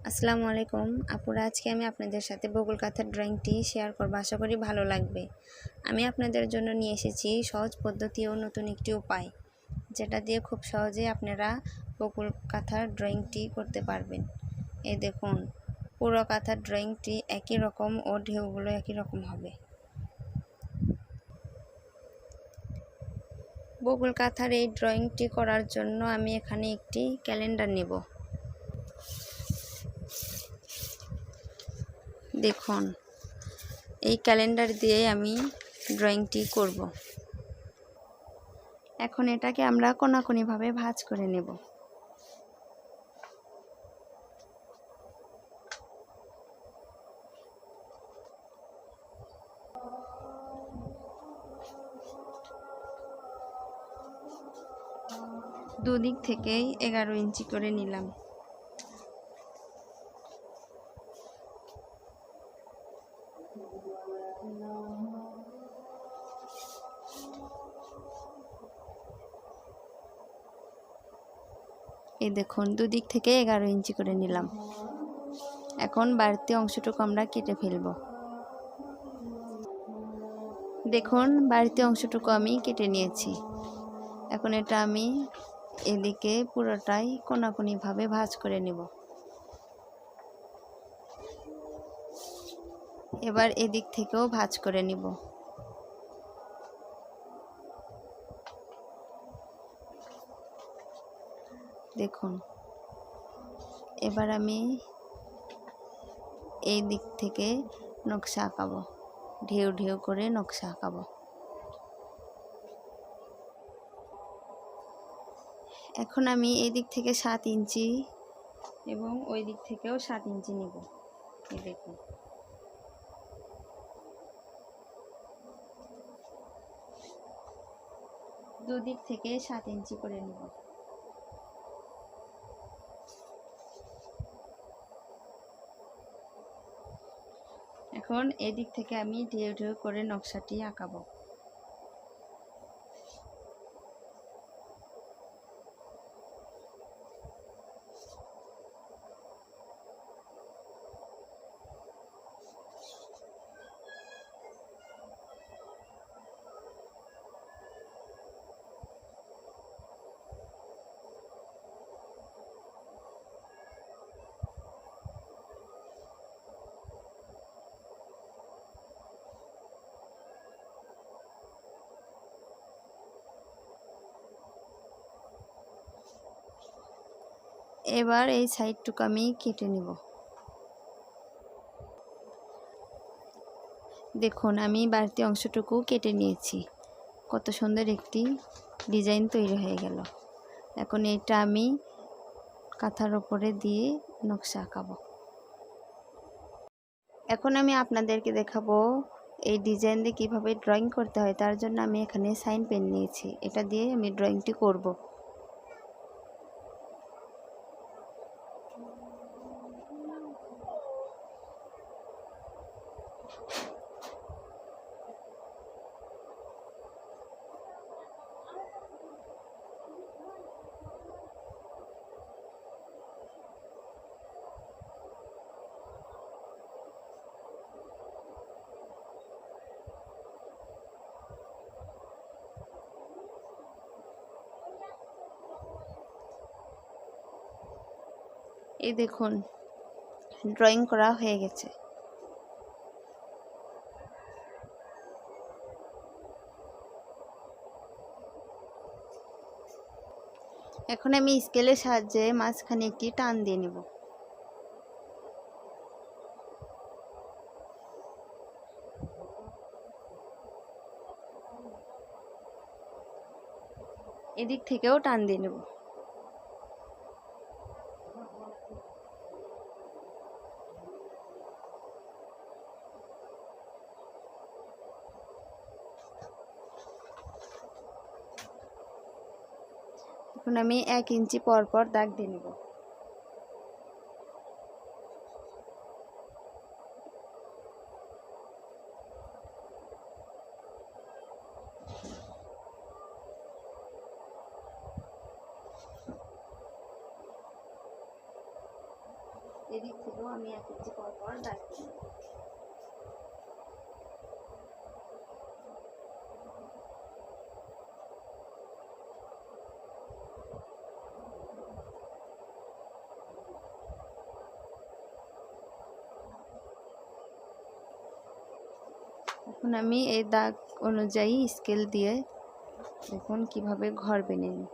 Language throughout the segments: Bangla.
আসসালামু আলাইকুম আপুরা, আজকে আমি আপনাদের সাথে বকুল কাঁথার ড্রয়িংটি শেয়ার করব। আশা করি ভালো লাগবে। আমি আপনাদের জন্য নিয়ে এসেছি সহজ পদ্ধতি ও নতুন একটি উপায়, যেটা দিয়ে খুব সহজেই আপনারা বকুল কাঁথার ড্রয়িংটি করতে পারবেন। এই দেখুন, পুরো কাঁথার ড্রয়িংটি একই রকম ও ঢেউগুলো একই রকম হবে। বকুল কাঁথার এই ড্রয়িংটি করার জন্য আমি এখানে একটি ক্যালেন্ডার নেব। দেখুন, এই ক্যালেন্ডার দিয়ে আমি ড্রয়িংটি করব। এখন এটাকে আমরা কোনাকুনিভাবে ভাঁজ করে নেব। দুদিক থেকেই 11 ইঞ্চি করে নিলাম। এই দেখুন, দুদিক থেকে 11 ইঞ্চি করে নিলাম। এখন বাড়তি অংশটুকু আমরা কেটে ফেলব। দেখুন, বাড়তি অংশটুকু আমি কেটে নিয়েছি। এখন এটা আমি এদিকে পুরোটাই কোনাকুনিভাবে ভাঁজ করে নেব। এবার এদিক থেকেও ভাঁজ করে নিব। দেখুন, এবার আমি এই দিক থেকে নকশা আঁকাবো, ঢেউ ঢেউ করে নকশা আঁকাবো। এখন আমি এই দিক থেকে 7 ইঞ্চি এবং ওই দিক থেকেও 7 ইঞ্চি নেব। এই দেখুন, দুদিক থেকে 7 ইঞ্চি করে নেব। এখন এদিক থেকে আমি ঢেউ ঢেউ করে নকশাটি আঁকাবো। এবার এই সাইডটুকু আমি কেটে নেব। দেখুন, আমি বাড়তি অংশটুকু কেটে নিয়েছি। কত সুন্দর একটি ডিজাইন তৈরি হয়ে গেল। এখন এটা আমি কাঁথার ওপরে দিয়ে নকশা আঁকাবো। এখন আমি আপনাদেরকে দেখাবো এই ডিজাইন দিয়ে কীভাবে ড্রয়িং করতে হয়। তার জন্য আমি এখানে সাইন পেন নিয়েছি, এটা দিয়ে আমি ড্রয়িংটি করব। এই দেখুন, ড্রয়িং করা হয়ে গেছে। এখন আমি স্কেলের সাহায্যে মাঝখানে একটি টান দিয়ে নেব। এদিক থেকেও টান দিয়ে নেব। এখন আমি 1 ইঞ্চি পর পর দাগ দিয়ে নেব। এদিক থেকেও আমি 1 ইঞ্চি পর পর দাগ দিই। এখন আমি এই দাগ অনুযায়ী স্কেল দিয়ে দেখুন কিভাবে ঘর বেনে নিই।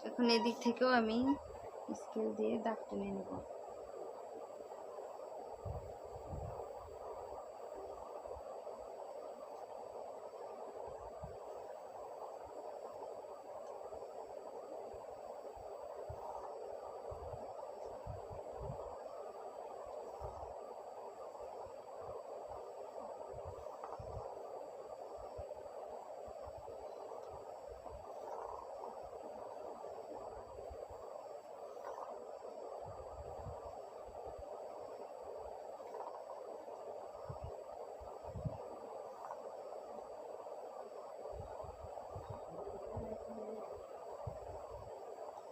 এখন এদিক থেকেও আমি স্কেল দিয়ে দাগ টেনে নেব।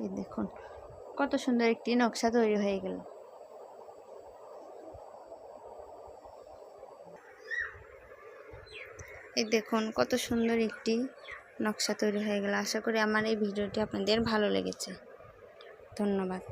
এই দেখুন কত সুন্দর একটি নকশা তৈরি হয়ে গেল। এই দেখুন কত সুন্দর একটি নকশা তৈরি হয়ে গেল। আশা করি আমার এই ভিডিওটি আপনাদের ভালো লেগেছে। ধন্যবাদ।